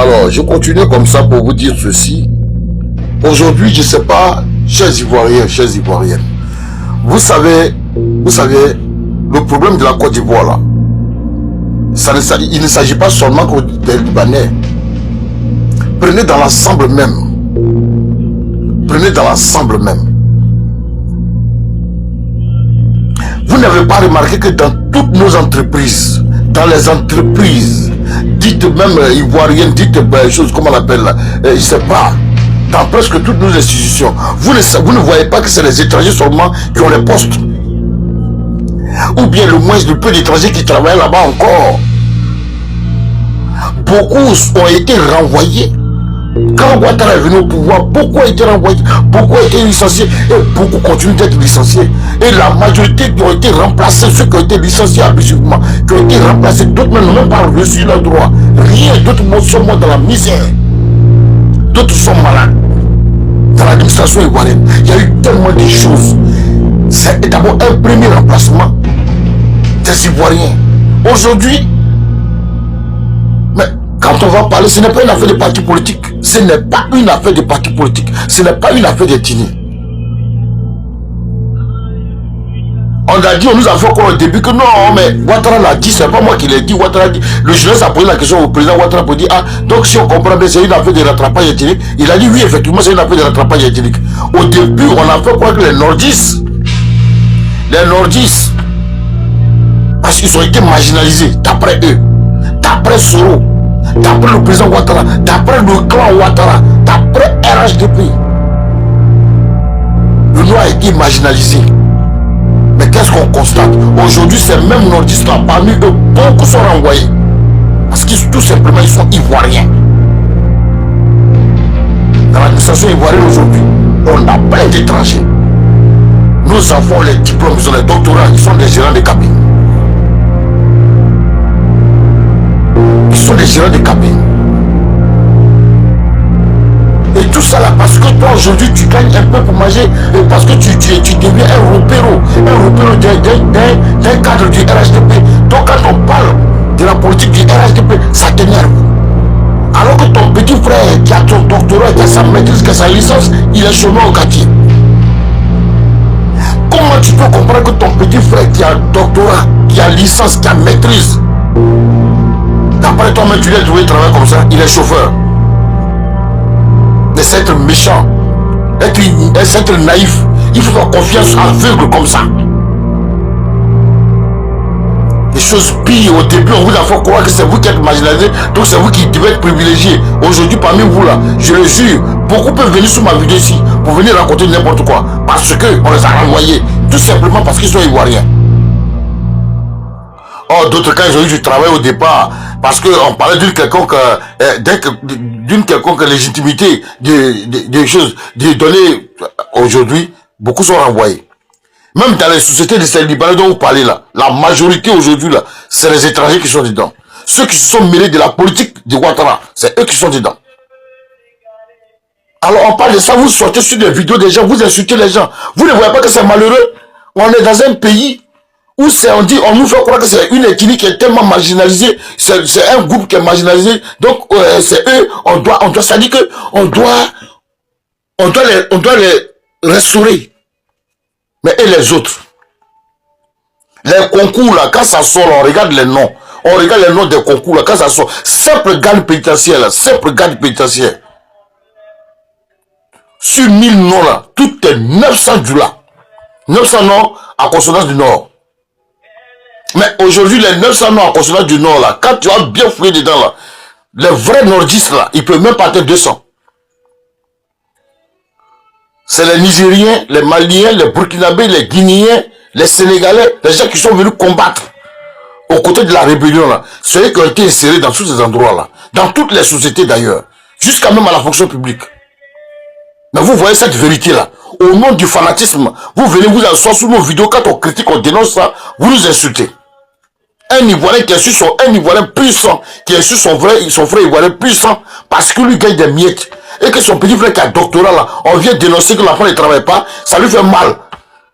Alors, je continue comme ça pour vous dire ceci. Aujourd'hui, je ne sais pas, chers Ivoiriens, chers Ivoiriennes, vous savez, le problème de la Côte d'Ivoire là, il ne s'agit pas seulement des Libanais. Prenez dans l'ensemble même. Prenez dans l'ensemble même. Vous n'avez pas remarqué que dans toutes nos entreprises, dans les entreprises, dites même ivoiriennes, dites choses, comment on appelle là, je ne sais pas, dans presque toutes nos institutions, vous ne voyez pas que c'est les étrangers seulement qui ont les postes. Ou bien le moins le peu d'étrangers qui travaillent là-bas encore. Beaucoup ont été renvoyés. Quand Ouattara est venu au pouvoir, beaucoup ont été renvoyés, beaucoup ont été licenciés et beaucoup continuent d'être licenciés. Et la majorité qui ont été remplacés, ceux qui ont été licenciés abusivement, qui ont été remplacés, d'autres n'ont même pas reçu leurs droits. Rien, d'autres sont morts dans la misère. D'autres sont malades. Dans l'administration ivoirienne, il y a eu tellement de choses. C'est d'abord un premier remplacement des Ivoiriens. Aujourd'hui, mais quand on va parler, ce n'est pas une affaire de parti politique. Ce n'est pas une affaire de parti politique. Ce n'est pas une affaire d'ethnie. On a dit, on nous a fait encore au début que non, mais Ouattara l'a dit, c'est pas moi qui l'ai dit. Ouattara a dit, le journaliste a posé la question au président Ouattara pour dire, ah, donc si on comprend bien, c'est une affaire de rattrapage ethnique. Il a dit, oui, effectivement, c'est une affaire de rattrapage ethnique. Au début, on a fait croire que les nordistes, parce qu'ils ont été marginalisés, d'après eux, d'après Soro, d'après le président Ouattara, d'après le clan Ouattara, d'après RHDP. Le noir a été marginalisé. Mais qu'est-ce qu'on constate? Aujourd'hui, ces mêmes nordistes-là, parmi eux, beaucoup sont renvoyés. Parce que tout simplement, ils sont ivoiriens. Dans l'administration ivoirienne aujourd'hui, on a plein d'étrangers. Nous avons les diplômes, ils ont les doctorats, ils sont des gérants de cabine. Ils sont des gérants de cabine. Et tout ça là, parce que toi aujourd'hui tu gagnes un peu pour manger, et parce que tu deviens un repéro d'un cadre du RHDP. Donc quand on parle de la politique du RHDP, ça t'énerve. Alors que ton petit frère qui a son doctorat, qui a sa maîtrise, qui a sa licence, il est chômeur au quartier. Comment tu peux comprendre que ton petit frère qui a un doctorat, qui a licence, qui a maîtrise, d'après toi-même tu lui as trouvé travailler comme ça, il est chauffeur? Mais c'est être méchant, être naïf, il faut faire confiance aveugle comme ça. Des choses pires, au début on vous a fait croire que c'est vous qui êtes marginalisé, donc c'est vous qui devez être privilégié. Aujourd'hui parmi vous là, je le jure, beaucoup peuvent venir sur ma vidéo ici pour venir raconter n'importe quoi, parce qu'on les a renvoyés, tout simplement parce qu'ils sont ivoiriens. Oh, d'autres cas, ils ont eu du travail au départ, parce qu'on parlait d'une quelconque légitimité des choses, des données. Aujourd'hui, beaucoup sont renvoyés. Même dans les sociétés de ces Libanais dont vous parlez là, la majorité aujourd'hui là, c'est les étrangers qui sont dedans. Ceux qui se sont mêlés de la politique de Ouattara, c'est eux qui sont dedans. Alors on parle de ça, vous sortez sur des vidéos des gens, vous insultez les gens. Vous ne voyez pas que c'est malheureux? On est dans un pays où on nous fait croire que c'est une ethnie qui est tellement marginalisée, c'est un groupe qui est marginalisé, donc c'est eux, ça dit que on doit les restaurer. Mais et les autres? Les concours là, quand ça sort, on regarde les noms. On regarde les noms des concours là, quand ça sort. Simple garde pénitentiaire là, simple garde pénitentiaire. Sur 1000 noms là, tout est 900 du là. 900 noms à consonance du Nord. Mais aujourd'hui, les 900 noms à consonance du Nord là, quand tu as bien fouillé dedans là, les vrais nordistes là, ils peuvent même pas être 200. C'est les Nigériens, les Maliens, les Burkinabés, les Guinéens, les Sénégalais, les gens qui sont venus combattre aux côtés de la rébellion là. Ceux qui ont été insérés dans tous ces endroits là, dans toutes les sociétés d'ailleurs, jusqu'à même à la fonction publique. Mais vous voyez cette vérité là, au nom du fanatisme, vous venez vous asseoir sous nos vidéos, quand on critique, on dénonce ça, vous nous insultez. Un Ivoirien qui est sur un Ivoirien puissant, qui est sur son frère Ivoirien puissant, parce qu'il lui gagne des miettes. Et que son petit frère qui a un doctorat là, on vient dénoncer que l'enfant ne travaille pas, ça lui fait mal.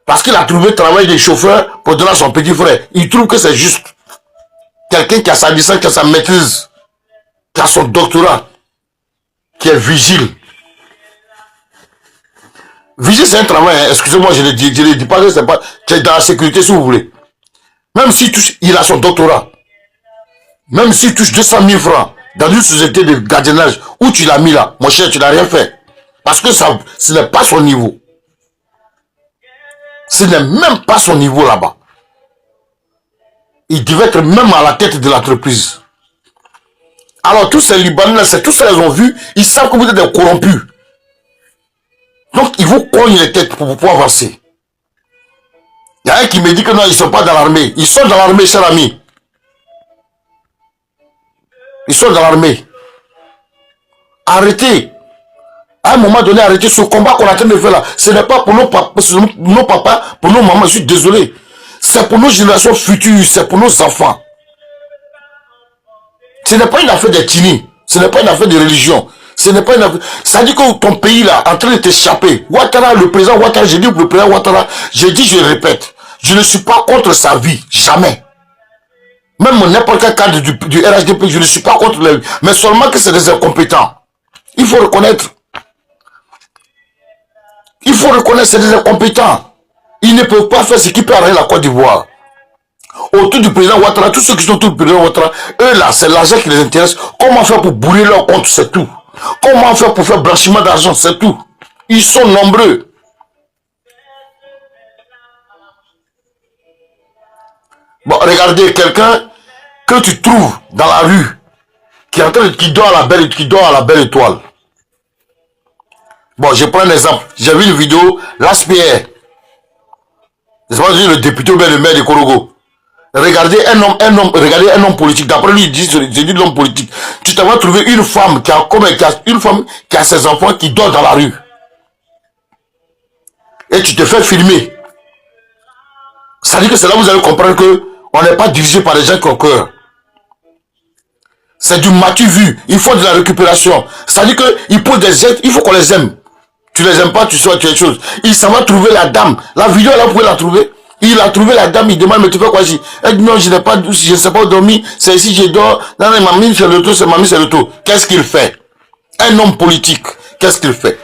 Parce qu'il a trouvé travail des chauffeurs pour donner à son petit frère. Il trouve que c'est juste. Quelqu'un qui a sa licence, qui a sa maîtrise, qui a son doctorat, qui est vigile. Vigile, c'est un travail, hein. Excusez-moi, je ne dis pas que c'est pas... C'est dans la sécurité, si vous voulez. Même s'il touche, il a son doctorat. Même s'il touche 200 000 francs dans une société de gardiennage où tu l'as mis là, mon cher, tu n'as rien fait. Parce que ça, ce n'est pas son niveau. Ce n'est même pas son niveau là-bas. Il devait être même à la tête de l'entreprise. Alors tous ces Libanais, c'est tous ceux qui ont vu, ils savent que vous êtes des corrompus. Donc ils vous cognent les têtes pour pouvoir avancer. Il y a un qui me dit que non, ils ne sont pas dans l'armée. Ils sont dans l'armée, cher ami. Ils sont dans l'armée. Arrêtez. À un moment donné, arrêtez ce combat qu'on est en train de faire là. Ce n'est pas pour nos papas, pour nos mamans, je suis désolé. C'est pour nos générations futures, c'est pour nos enfants. Ce n'est pas une affaire d'ethnie, ce n'est pas une affaire de religion. Ce n'est pas une affaire... Ça dit que ton pays là, en train de t'échapper. Ouattara, le président Ouattara, j'ai dit le président Ouattara, j'ai dit, je répète, je ne suis pas contre sa vie, jamais. Même n'importe quel cadre du RHDP, je ne suis pas contre lui. Mais seulement que c'est des incompétents. Il faut reconnaître. Il faut reconnaître c'est des incompétents. Ils ne peuvent pas faire ce qui peut arrêter la Côte d'Ivoire. Autour du président Ouattara, tous ceux qui sont autour du président Ouattara, eux là, c'est l'argent qui les intéresse. Comment faire pour bourrer leur compte, c'est tout. Comment faire pour faire blanchiment d'argent, c'est tout. Ils sont nombreux. Bon, regardez, quelqu'un que tu trouves dans la rue, qui dort à la belle étoile. Bon, je prends un exemple. J'ai vu une vidéo, l'ASPR. C'est pas le député ou bien le maire de Korogo. Regardez regardez un homme politique. D'après lui, j'ai dit l'homme politique. Tu t'as trouvé une femme qui a ses enfants qui dort dans la rue. Et tu te fais filmer. Ça dit que c'est là que vous allez comprendre que on n'est pas dirigé par les gens qui ont cœur. C'est du matu vu. Il faut de la récupération. Ça dit qu'il pose des aides, il faut qu'on les aime. Tu les aimes pas, tu sais quelque chose. Il s'en va trouver la dame. La vidéo, là, vous pouvez la trouver. Il a trouvé la dame, il demande, mais tu fais quoi ici? Elle dit, non, je ne sais pas où dormir. C'est ici, je dors. Non, non, mamie, c'est le tour, c'est mamie, c'est le tour. Qu'est-ce qu'il fait? Un homme politique. Qu'est-ce qu'il fait?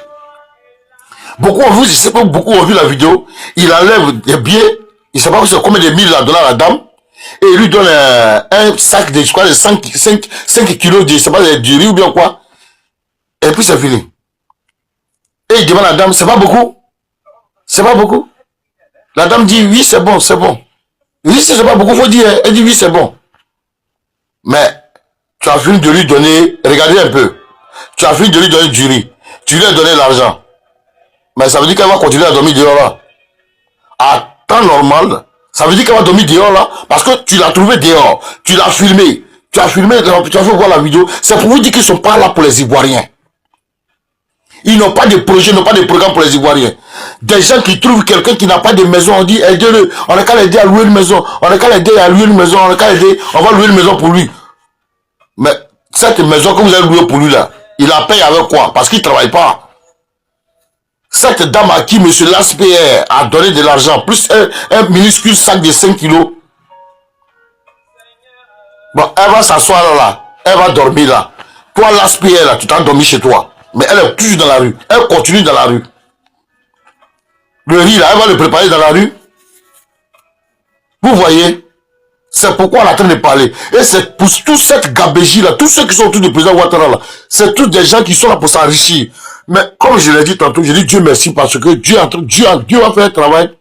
Beaucoup ont vu, je sais pas, beaucoup ont vu la vidéo. Il enlève des billets. Il ne sait pas combien de mille il a donné à la dame. Et il lui donne un sac de, je crois, de 5 kilos de, je sais pas, de riz ou bien quoi. Et puis c'est fini. Et il demande à la dame, c'est pas beaucoup? C'est pas beaucoup? La dame dit, oui, c'est bon, c'est bon. Il dit, c'est pas beaucoup, faut dire. Elle dit, oui, c'est bon. Mais, tu as fini de lui donner, regardez un peu. Tu as fini de lui donner du riz. Tu lui as donné l'argent. Mais ça veut dire qu'elle va continuer à dormir dehors là. À temps normal, ça veut dire qu'elle va dormir dehors là, parce que tu l'as trouvé dehors. Tu l'as filmé. Tu as filmé, tu as fait voir la vidéo. C'est pour vous dire qu'ils ne sont pas là pour les Ivoiriens. Ils n'ont pas de projet, n'ont pas de programme pour les Ivoiriens. Des gens qui trouvent quelqu'un qui n'a pas de maison, on dit aidez-le, on n'a qu'à l'aider à louer une maison, on n'a qu'à l'aider à louer une maison, on n'a qu'à l'aider, on va louer une maison pour lui. Mais cette maison que vous avez louée pour lui là, il la paye avec quoi? Parce qu'il ne travaille pas. Cette dame à qui M. Laspierre a donné de l'argent, plus un minuscule sac de 5 kilos, bon, elle va s'asseoir là, elle va dormir là. Toi, Laspierre là, tu t'as dormi chez toi. Mais elle est toujours dans la rue. Elle continue dans la rue. Le riz, là, elle va le préparer dans la rue. Vous voyez? C'est pourquoi on est en train de parler. Et c'est pour toute cette gabégie-là, tous ceux qui sont autour du président Ouattara, là, c'est tous des gens qui sont là pour s'enrichir. Mais comme je l'ai dit tantôt, je dis Dieu merci parce que Dieu a fait un travail.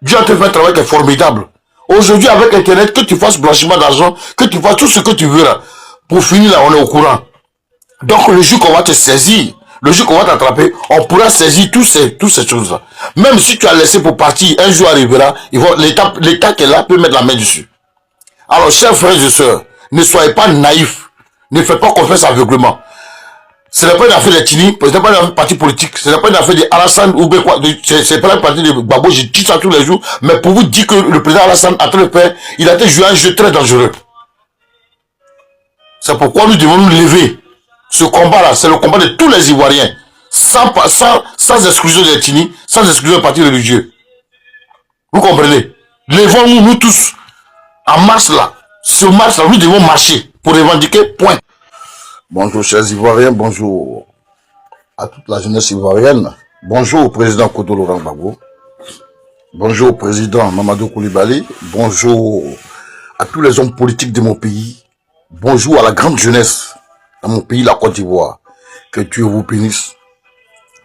Dieu a fait un travail qui est formidable. Aujourd'hui, avec Internet, que tu fasses blanchiment d'argent, que tu fasses tout ce que tu veux, là, pour finir, là, on est au courant. Donc le jour qu'on va te saisir, le jour qu'on va t'attraper, on pourra saisir toutes ces choses-là. Même si tu as laissé pour partir, un jour arrivera, l'État qui est là peut mettre la main dessus. Alors chers frères et sœurs, ne soyez pas naïfs, ne faites pas confiance aveuglement. Ce n'est pas une affaire d'ethnie, ce n'est pas une affaire de parti politique, ce n'est pas une affaire d'Alassane ou quoi, c'est pas une partie de Gbagbo, je dis ça tous les jours, mais pour vous dire que le président Alassane a train de faire, il a été joué un jeu très dangereux. C'est pourquoi nous devons nous lever. Ce combat-là, c'est le combat de tous les Ivoiriens, sans exclusion d'ethnie, sans exclusion de parti religieux. Vous comprenez? Levons-nous, nous tous, en mars là, ce mars là, nous devons marcher pour revendiquer, point. Bonjour chers Ivoiriens, bonjour à toute la jeunesse ivoirienne. Bonjour au président Kodo Laurent Gbagbo. Bonjour au président Mamadou Koulibaly. Bonjour à tous les hommes politiques de mon pays. Bonjour à la grande jeunesse de mon pays, la Côte d'Ivoire. Que Dieu vous bénisse,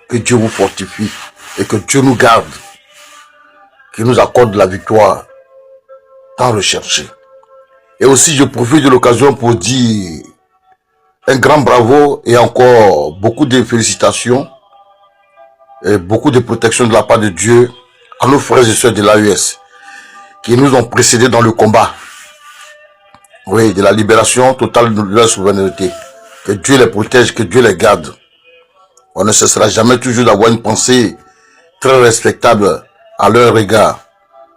que Dieu vous fortifie et que Dieu nous garde, qu'il nous accorde la victoire tant recherchée. Et aussi, je profite de l'occasion pour dire un grand bravo et encore beaucoup de félicitations et beaucoup de protection de la part de Dieu à nos frères et sœurs de l'AES qui nous ont précédés dans le combat, oui, de la libération totale de leur souveraineté. Que Dieu les protège, que Dieu les garde. On ne cessera jamais toujours d'avoir une pensée très respectable à leur égard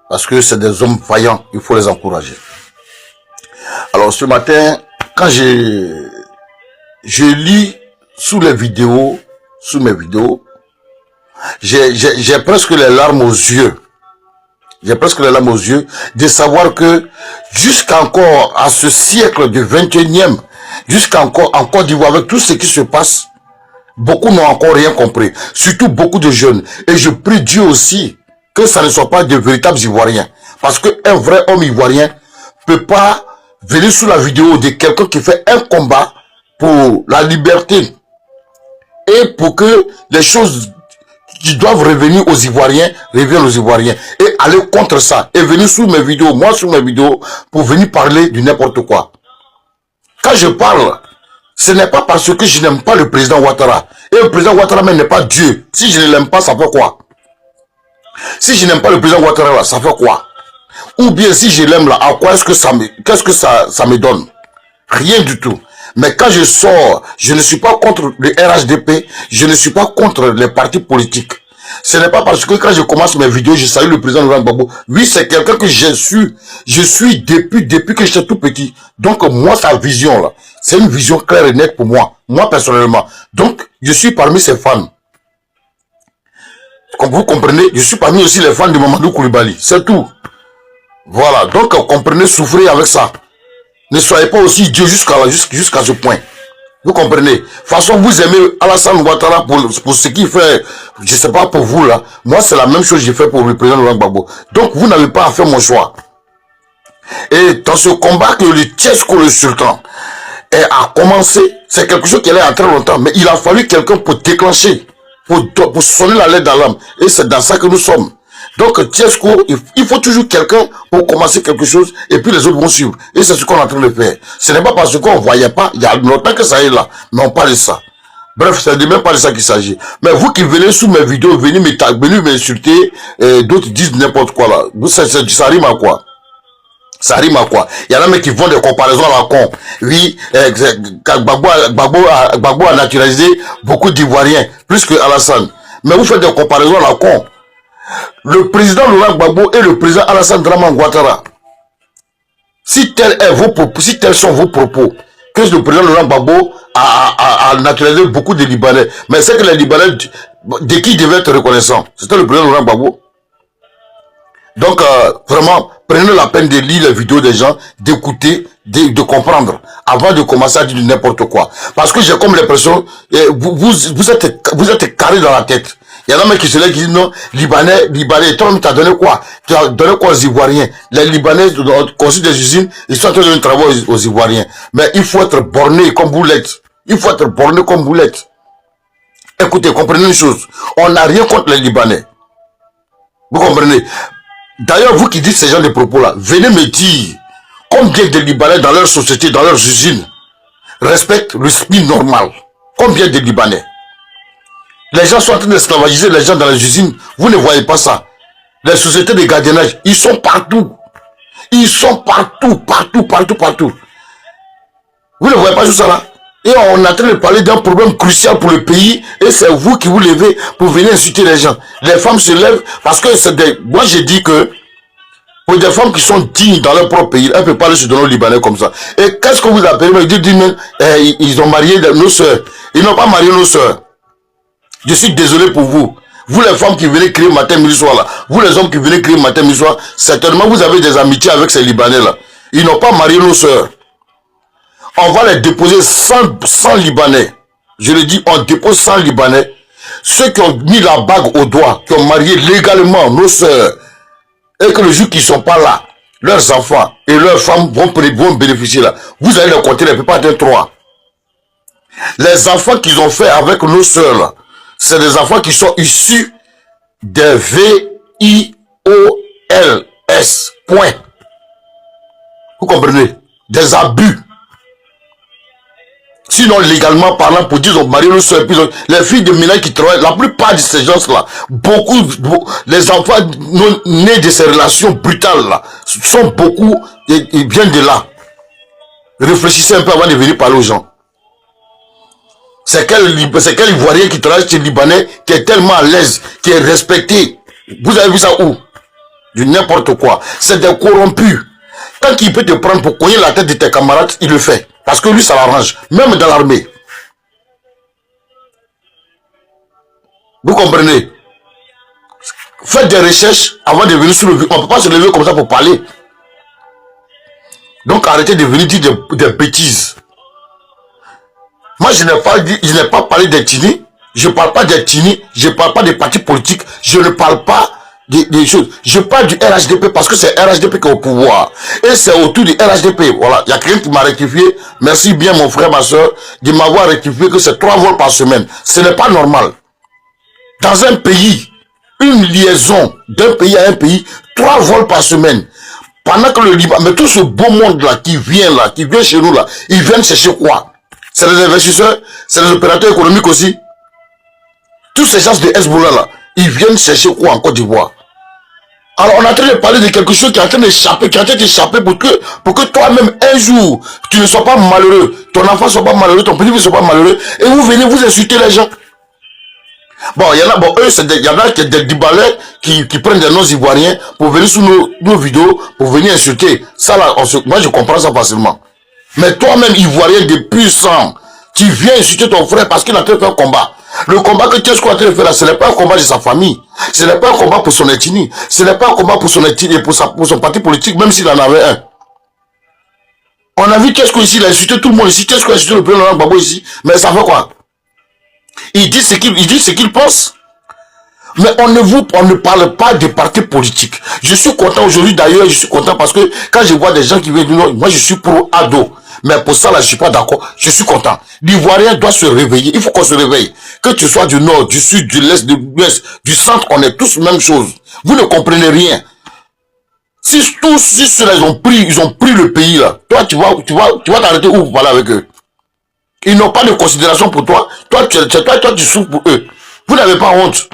parce que c'est des hommes vaillants, il faut les encourager. Alors ce matin, quand je lis sous mes vidéos, j'ai presque les larmes aux yeux. J'ai presque les larmes aux yeux de savoir que jusqu'encore à ce siècle du 21e, jusqu'encore en Côte d'Ivoire, avec tout ce qui se passe, beaucoup n'ont encore rien compris. Surtout beaucoup de jeunes. Et je prie Dieu aussi que ça ne soit pas de véritables Ivoiriens. Parce qu'un vrai homme ivoirien peut pas venir sous la vidéo de quelqu'un qui fait un combat pour la liberté et pour que les choses qui doivent revenir aux Ivoiriens reviennent aux Ivoiriens et aller contre ça et venir sous mes vidéos, moi sous mes vidéos, pour venir parler du n'importe quoi. Quand je parle, ce n'est pas parce que je n'aime pas le président Ouattara. Et le président Ouattara même n'est pas Dieu. Si je ne l'aime pas, ça fait quoi? Si je n'aime pas le président Ouattara là, ça fait quoi? Ou bien si je l'aime là, à quoi est-ce que ça me donne? Rien du tout. Mais quand je sors, je ne suis pas contre le RHDP, je ne suis pas contre les partis politiques. Ce n'est pas parce que quand je commence mes vidéos, je salue le président Laurent Gbagbo. Oui, c'est quelqu'un que je suis depuis que j'étais tout petit. Donc moi, sa vision là, c'est une vision claire et nette pour moi personnellement. Donc, je suis parmi ses fans. Comme vous comprenez, je suis parmi aussi les fans de Mamadou Koulibaly. C'est tout. Voilà, donc comprenez, souffrez avec ça. Ne soyez pas aussi Dieu jusqu'à ce point. Vous comprenez? De toute façon, vous aimez Alassane Ouattara pour ce qu'il fait, je sais pas pour vous là. Moi, c'est la même chose que j'ai fait pour le président Laurent Gbagbo. Donc, vous n'avez pas à faire mon choix. Et dans ce combat que le Tchesco, le sultan, a commencé, c'est quelque chose qui allait à très longtemps. Mais il a fallu quelqu'un pour déclencher, pour sonner la lettre d'alarme. Et c'est dans ça que nous sommes. Donc, Tchesco, il faut toujours quelqu'un pour commencer quelque chose et puis les autres vont suivre. Et c'est ce qu'on est en train de faire. Ce n'est pas parce qu'on ne voyait pas, il y a longtemps que ça est là, mais on parle de ça. Bref, c'est même pas de ça qu'il s'agit. Mais vous qui venez sous mes vidéos, venez m'insulter, d'autres disent n'importe quoi là. Ça rime à quoi? Ça rime à quoi? Il y en a même qui font des comparaisons à la con. Oui, Gbagbo a naturalisé beaucoup d'Ivoiriens, plus que Alassane. Mais vous faites des comparaisons à la con. Le président Laurent Gbagbo et le président Alassane Draman Ouattara, si tels sont vos propos, que le président Laurent Gbagbo a naturalisé beaucoup de Libanais, mais c'est que les Libanais, de qui ils devaient être reconnaissants? C'était le président Laurent Gbagbo. Donc, vraiment, prenez la peine de lire les vidéos des gens, d'écouter, de comprendre, avant de commencer à dire n'importe quoi. Parce que j'ai comme l'impression, vous êtes carré dans la tête. Il y en a même qui se lèvent qui disent non, Libanais, toi-même t'as donné quoi? Tu as donné quoi aux Ivoiriens? Les Libanais construisent des usines, ils sont en train de donner travail aux Ivoiriens. Mais il faut être borné comme vous l'êtes. Il faut être borné comme vous l'êtes. Écoutez, comprenez une chose. On n'a rien contre les Libanais. Vous comprenez? D'ailleurs, vous qui dites ces gens de propos-là, venez me dire combien de Libanais dans leur société, dans leurs usines, respectent le SMIC normal. Combien de Libanais? Les gens sont en train d'esclavagiser les gens dans les usines. Vous ne voyez pas ça. Les sociétés de gardiennage, ils sont partout. Ils sont partout. Vous ne voyez pas tout ça là? Et on est en train de parler d'un problème crucial pour le pays. Et c'est vous qui vous levez pour venir insulter les gens. Les femmes se lèvent parce que c'est des... Moi j'ai dit que pour des femmes qui sont dignes dans leur propre pays, elles ne peuvent pas aller se donner aux Libanais comme ça. Et qu'est-ce que vous appelez? Ils ont marié nos soeurs. Ils n'ont pas marié nos soeurs. Je suis désolé pour vous. Vous les femmes qui venez crier matin, midi, soir là. Vous les hommes qui venez crier matin, midi, soir. Certainement vous avez des amitiés avec ces Libanais là. Ils n'ont pas marié nos soeurs. on va les déposer sans Libanais. Je le dis, on dépose 100 Libanais. Ceux qui ont mis la bague au doigt, qui ont marié légalement nos sœurs, et que le jour qu'ils ne sont pas là, leurs enfants et leurs femmes vont bénéficier là. Vous allez les compter, les pas atteindre 3. Les enfants qu'ils ont fait avec nos sœurs là, c'est des enfants qui sont issus des VIOLS. Point. Vous comprenez? Des abus. Sinon, légalement parlant, pour dire, ils ont marié nos soeurs, les filles de ménage qui travaillent, la plupart de ces gens-là, beaucoup, les enfants nés de ces relations brutales là, sont beaucoup, ils viennent de là. Réfléchissez un peu avant de venir parler aux gens. C'est quel Ivoirien qui travaille chez Libanais, qui est tellement à l'aise, qui est respecté. Vous avez vu ça où? Du n'importe quoi. C'est des corrompus. Tant qu'il peut te prendre pour cogner la tête de tes camarades, il le fait. Parce que lui, ça l'arrange. Même dans l'armée. Vous comprenez? Faites des recherches avant de venir sur le... On ne peut pas se lever comme ça pour parler. Donc arrêtez de venir dire des bêtises. Moi, je n'ai pas parlé d'ethnie. Je ne parle pas d'ethnie. Je ne parle pas des partis politiques. Je ne parle pas des choses. Je parle du RHDP parce que c'est RHDP qui est au pouvoir. Et c'est autour du RHDP. Voilà. Il y a quelqu'un qui m'a rectifié. Merci bien mon frère, ma soeur, de m'avoir rectifié que c'est 3 vols par semaine. Ce n'est pas normal. Dans un pays, une liaison d'un pays à un pays, 3 vols par semaine. Pendant que le Liban, mais tout ce beau monde là qui vient chez nous là, ils viennent chercher quoi? C'est les investisseurs, c'est les opérateurs économiques aussi. Tous ces gens de Hezbollah là, ils viennent chercher quoi en Côte d'Ivoire? Alors on est en train de parler de quelque chose qui est en train d'échapper, pour que toi-même un jour, tu ne sois pas malheureux, ton enfant ne soit pas malheureux, ton petit ne soit pas malheureux, et vous venez vous insulter les gens. Bon, il y en a, il y en a des Libanais qui prennent des noms ivoiriens pour venir sur nos vidéos, pour venir insulter. Ça là, moi je comprends ça facilement. Mais toi-même, Ivoirien de puissant, tu viens insulter ton frère parce qu'il a fait un combat. Le combat que tu es en train de faire là, ce n'est pas un combat de sa famille. Ce n'est pas un combat pour son ethnie. Ce n'est pas un combat pour son ethnie et pour son parti politique, même s'il en avait un. On a vu qu'est-ce qu'ici, il a insulté tout le monde ici. Qu'est-ce qu'il a insulté le président Laurent Gbagbo ici? Mais ça fait quoi? Il dit ce qu'il pense. Mais on ne parle pas de partis politiques. Je suis content aujourd'hui d'ailleurs, je suis content parce que quand je vois des gens qui viennent du Nord, moi je suis pro-ado. Mais pour ça là, je suis pas d'accord. Je suis content. L'Ivoirien doit se réveiller. Il faut qu'on se réveille. Que tu sois du Nord, du Sud, du l'Est, de l'Ouest, du Centre, on est tous même chose. Vous ne comprenez rien. Si ceux-là ils ont pris le pays là, toi tu vas t'arrêter où pour parler avec eux? Ils n'ont pas de considération pour toi. Toi tu souffres pour eux. Vous n'avez pas honte.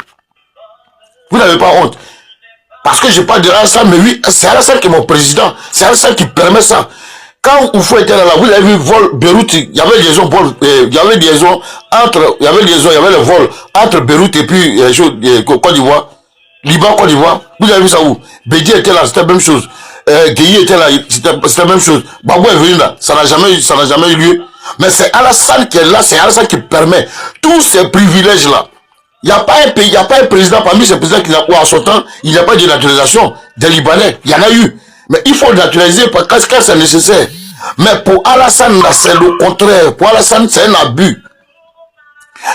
Vous n'avez pas honte. Parce que je parle de Alassane, mais oui, c'est Alassane qui est mon président. C'est Alassane qui permet ça. Quand Oufou était là, vous avez vu vol Beyrouth, il y avait liaison le vol entre Beyrouth et puis Côte d'Ivoire, Liban, Côte d'Ivoire. Vous avez vu ça où? Bédi était là, c'était la même chose. Gueye était là, c'était la même chose. Babou est venu là, ça n'a jamais eu lieu. Mais c'est Alassane qui est là, c'est Alassane qui permet tous ces privilèges là. Il n'y a pas un pays, il n'y a pas un président parmi ces présidents qui n'a pas, à son temps, il n'y a pas de naturalisation des Libanais. Il y en a eu. Mais il faut naturaliser parce que c'est nécessaire. Mais pour Alassane, c'est le contraire. Pour Alassane, c'est un abus.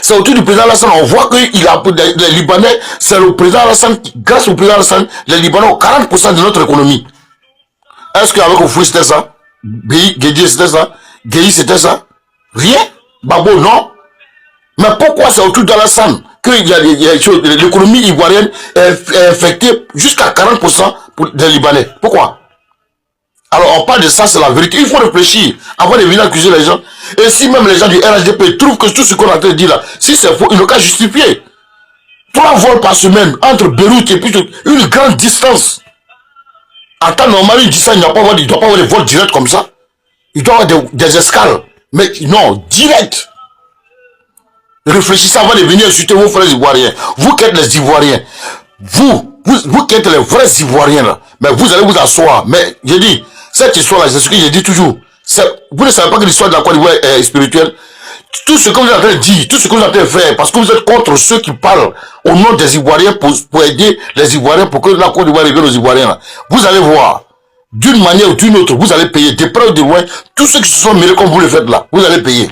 C'est autour du président Alassane, on voit que les Libanais, c'est le président Alassane, grâce au président Alassane, les Libanais ont 40% de notre économie. Est-ce qu'avec Oufou c'était ça? Guédié c'était ça? Guéhi c'était ça? Rien? Babo non? Mais pourquoi c'est autour d'Alassane que l'économie ivoirienne est affectée jusqu'à 40% pour les Libanais? Pourquoi? Alors on parle de ça, c'est la vérité. Il faut réfléchir avant de venir accuser les gens. Et si même les gens du RHDP trouvent que tout ce qu'on a en train de dire là, si c'est faux, ils n'ont qu'à justifier. 3 vols par semaine entre Beyrouth et puis une grande distance. En temps normal, il dit ça, il ne doit pas avoir des vols directs comme ça. Il doit avoir des escales. Mais non, direct. Réfléchissez avant de venir insulter vos frères ivoiriens. Vous qui êtes les Ivoiriens. Vous qui êtes les vrais Ivoiriens là. Mais vous allez vous asseoir. Mais j'ai dit, cette histoire là, c'est ce que j'ai dit toujours. Vous ne savez pas que l'histoire de la Côte d'Ivoire est spirituelle. Tout ce que vous êtes en train de dire, tout ce que vous êtes en train de faire, parce que vous êtes contre ceux qui parlent au nom des Ivoiriens pour aider les Ivoiriens, pour que la Côte d'Ivoire revienne aux Ivoiriens là. Vous allez voir. d'une manière ou d'une autre, vous allez payer. De près ou de loin, tous ceux qui se sont mêlés comme vous le faites là, vous allez payer.